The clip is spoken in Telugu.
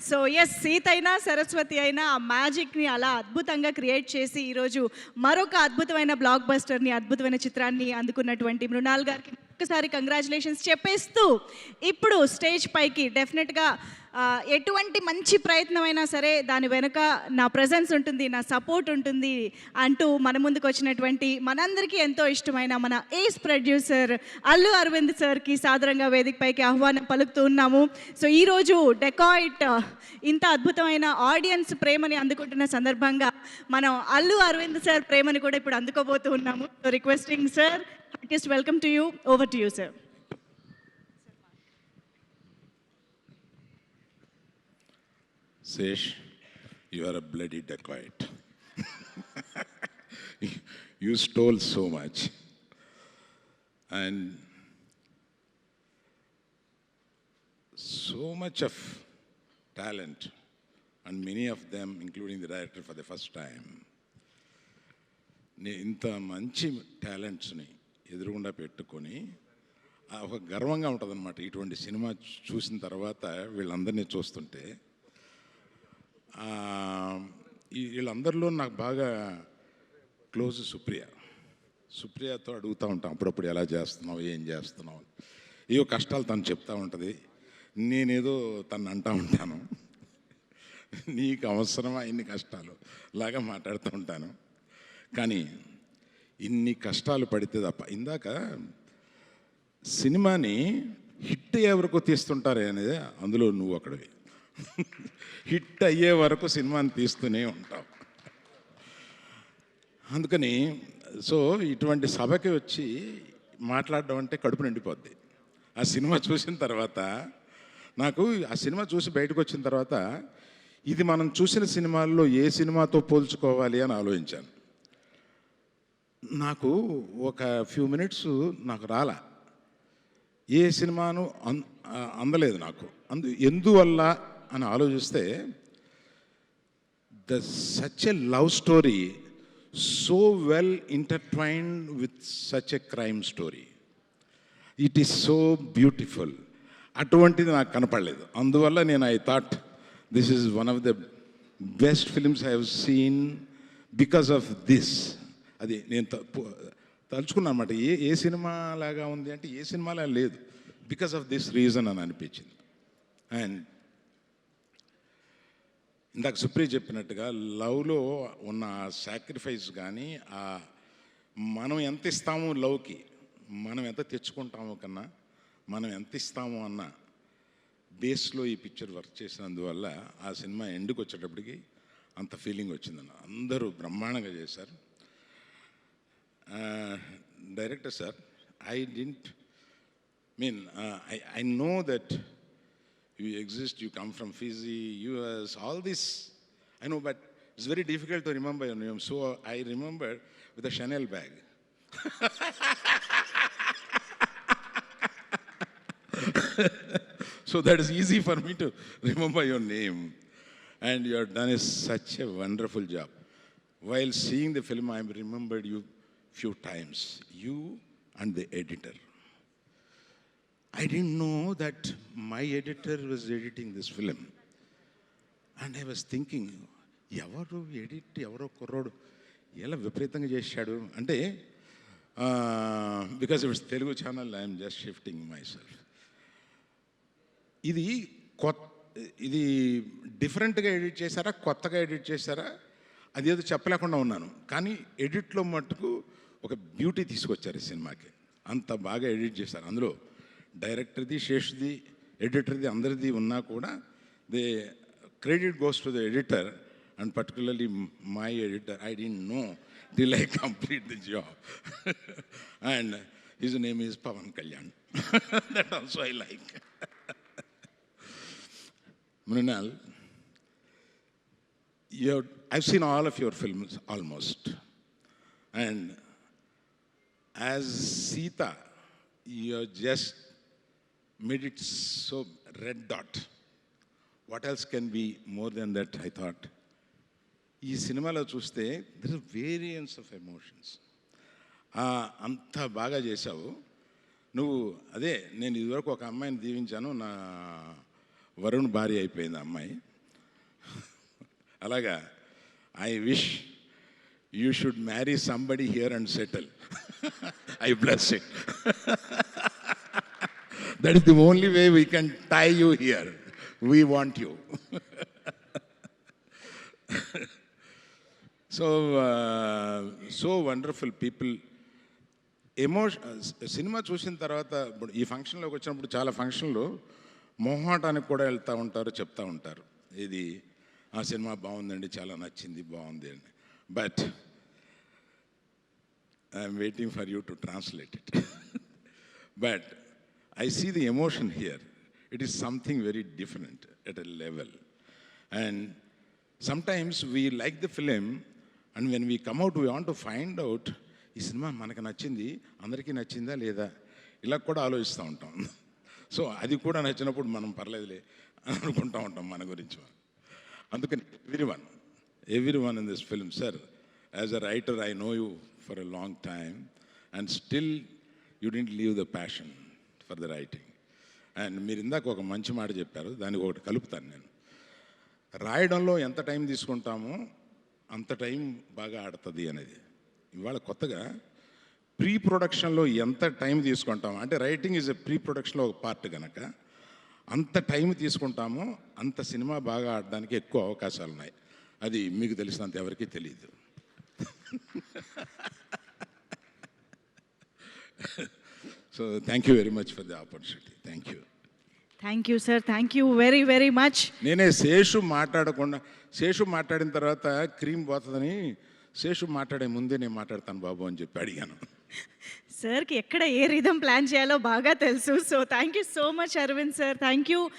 సో ఎస్, సీత అయినా సరస్వతి అయినా ఆ మ్యాజిక్ని అలా అద్భుతంగా క్రియేట్ చేసి ఈరోజు మరొక అద్భుతమైన బ్లాక్ బస్టర్ని, అద్భుతమైన చిత్రాన్ని అందుకున్నటువంటి మృణాల్ గారికి ఒక్కసారి కంగ్రాచులేషన్స్ చెప్పేస్తూ, ఇప్పుడు స్టేజ్ పైకి డెఫినెట్గా ఎటువంటి మంచి ప్రయత్నమైనా సరే దాని వెనుక నా ప్రజెన్స్ ఉంటుంది, నా సపోర్ట్ ఉంటుంది అంటూ మన ముందుకు వచ్చినటువంటి మనందరికీ ఎంతో ఇష్టమైన మన ఏస్ ప్రొడ్యూసర్ అల్లు అరవింద్ సార్కి సాదరంగా వేదికపైకి ఆహ్వానం పలుకుతూ ఉన్నాము. సో ఈరోజు డెకాయిట్ ఇంత అద్భుతమైన ఆడియన్స్ ప్రేమని అందుకుంటున్న సందర్భంగా మనం అల్లు అరవింద్ సార్ ప్రేమని కూడా ఇప్పుడు అందుకోబోతూ ఉన్నాము. So requesting sir, heartiest welcome to you. Over to you sir. Sesh, you are a bloody dacoit. You stole so much. And so much of talent, and many of them, including the director for the first time. ఇంత మంచి టాలెంట్స్ని ఎదురుగుండా పెట్టుకొని ఒక గర్వంగా ఉంటుంది అన్నమాట. ఇటువంటి సినిమా చూసిన తర్వాత వీళ్ళందరినీ చూస్తుంటే వీళ్ళందరిలో నాకు బాగా క్లోజ్ సుప్రియతో అడుగుతూ ఉంటాం అప్పుడప్పుడు, ఎలా చేస్తున్నావు, ఏం చేస్తున్నావు, ఏవో కష్టాలు తను చెప్తూ ఉంటుంది, నేనేదో తను అంటూ ఉంటాను, నీకు అవసరమా ఇన్ని కష్టాలు లాగా మాట్లాడుతూ ఉంటాను. కానీ ఇన్ని కష్టాలు పడితే తప్ప, ఇందాక సినిమాని హిట్ అయ్యే వరకు తీస్తుంటారే అనేది, అందులో నువ్వు ఒకడివి. హిట్ అయ్యే వరకు సినిమాని తీస్తూనే ఉంటావు. అందుకని సో ఇటువంటి సభకి వచ్చి మాట్లాడడం అంటే కడుపు నిండిపోద్ది. ఆ సినిమా చూసిన తర్వాత నాకు, ఆ సినిమా చూసి బయటకు వచ్చిన తర్వాత ఇది మనం చూసిన సినిమాల్లో ఏ సినిమాతో పోల్చుకోవాలి అని ఆలోచించాను. నాకు ఒక ఫ్యూ మినిట్స్ నాకు రాలా, ఏ సినిమాను అందలేదు నాకు. ఎందువల్ల అని ఆలోచిస్తే, such a love story so well intertwined with such a crime story, it is so beautiful. అటువంటిది నాకు కనపడలేదు. అందువల్ల నేను I thought this is one of the best films I have seen because of this. అది నేను తలుచుకున్నాను అన్నమాట. ఏ సినిమా లాగా ఉంది అంటే ఏ సినిమాలా లేదు, బికాస్ ఆఫ్ దిస్ రీజన్ అని అనిపించింది. అండ్ ఇందాక సుప్రియ చెప్పినట్టుగా లవ్లో ఉన్న సాక్రిఫైస్ కానీ, మనం ఎంత ఇస్తాము లవ్కి, మనం ఎంత తెచ్చుకుంటాము కన్నా మనం ఎంత ఇస్తాము అన్న బేస్లో ఈ పిక్చర్ వర్క్ చేసినందువల్ల ఆ సినిమా ఎండుకు వచ్చేటప్పటికి అంత ఫీలింగ్ వచ్చిందన్న. అందరూ బ్రహ్మాండంగా చేశారు. Director sir, I know that you exist, you come from Fiji, US, all this, I know, but it's very difficult to remember your name. So I remember with a Chanel bag. So that is easy for me to remember your name. And you have done such a wonderful job. While seeing the film, I remembered you few times, you and the editor. I didn't know that my editor was editing this film. And I was thinking, ఎవరు ఎడిట్, ఎవరో కుర్రోడు ఎలా విపరీతంగా చేశాడు అంటే, because it's Telugu channel, I'm just shifting my self. ఇది డిఫరెంట్గా ఎడిట్ చేశారా, కొత్తగా ఎడిట్ చేశారా, అదేదో చెప్పలేకుండా ఉన్నాను. కానీ ఎడిట్లో మట్టుకు ఒక బ్యూటీ తీసుకొచ్చారు ఈ సినిమాకి. అంత బాగా ఎడిట్ చేశారు. అందులో డైరెక్టర్ది, శేష్ది, ఎడిటర్ది అందరిది ఉన్నా కూడా they credit goes to the editor, and particularly my editor. I don't know till I complete the job. And his name is Pawan Kalyan. That also I like. Mrinal, I've seen all of your films almost. And as Sita, you just made it so red dot. What else can be more than that, I thought. ఈ సినిమాలో చూస్తే there is variance of emotions. అంత బాగా చేశావు నువ్వు. అదే నేను ఇదివరకు ఒక అమ్మాయిని దీవించాను, నా వరుణ్ భార్య అయిపోయింది అమ్మాయి. అలాగా I wish you should marry somebody here and settle. I bless it. That is the only way we can tie you here. We want you. So wonderful people. సినిమా చూసిన తర్వాత ఇప్పుడు ఈ ఫంక్షన్లోకి వచ్చినప్పుడు చాలా ఫంక్షన్లు మొహాటానికి కూడా వెళ్తూ ఉంటారు, చెప్తూ ఉంటారు, ఇది ఆ సినిమా బాగుందండి, చాలా నచ్చింది, బాగుంది అని. But I'm waiting for you to translate it. But I see the emotion here. It is something very different at a level. And sometimes we like the film and when we come out we want to find out ఈ సినిమా మనకు నచ్చింది, అందరికీ నచ్చిందా లేదా, ఇలా కూడా ఆలోచిస్తూ ఉంటాం. సో అది కూడా నచ్చినప్పుడు మనం పర్లేదులే అని అనుకుంటూ ఉంటాం మన గురించి. అందుకని every one in this film, sir as a writer I know you for a long time and still you didn't leave the passion for the writing. And మీరు ఇందాక ఒక మంచి మాట చెప్పారు, దానికి ఒకటి కలుపుతాను నేను. రాయడంలో ఎంత టైం తీసుకుంటామో అంత టైం బాగా ఆడుతుంది అనేది. ఇవాళ కొత్తగా ప్రీ ప్రొడక్షన్లో ఎంత టైం తీసుకుంటామో, అంటే రైటింగ్ ఈజ్ ఎ ప్రీ ప్రొడక్షన్లో ఒక పార్ట్ కనుక అంత టైం తీసుకుంటామో అంత సినిమా బాగా ఆడడానికి ఎక్కువ అవకాశాలు ఉన్నాయి. అది మీకు తెలిసినంత ఎవరికీ తెలియదు. So thank you very much for the opportunity. Thank you. Thank you sir, thank you very very much. నేనే శేషు మాట్లాడిన తర్వాత క్రీమ్ పోతుందని శేషు మాట్లాడే ముందే నేను మాట్లాడతాను బాబు అని చెప్పి అడిగాను. సార్కి ఎక్కడ ఏ రిధం ప్లాన్ చేయాలో బాగా తెలుసు. So thank you so much Aravind sir, thank you.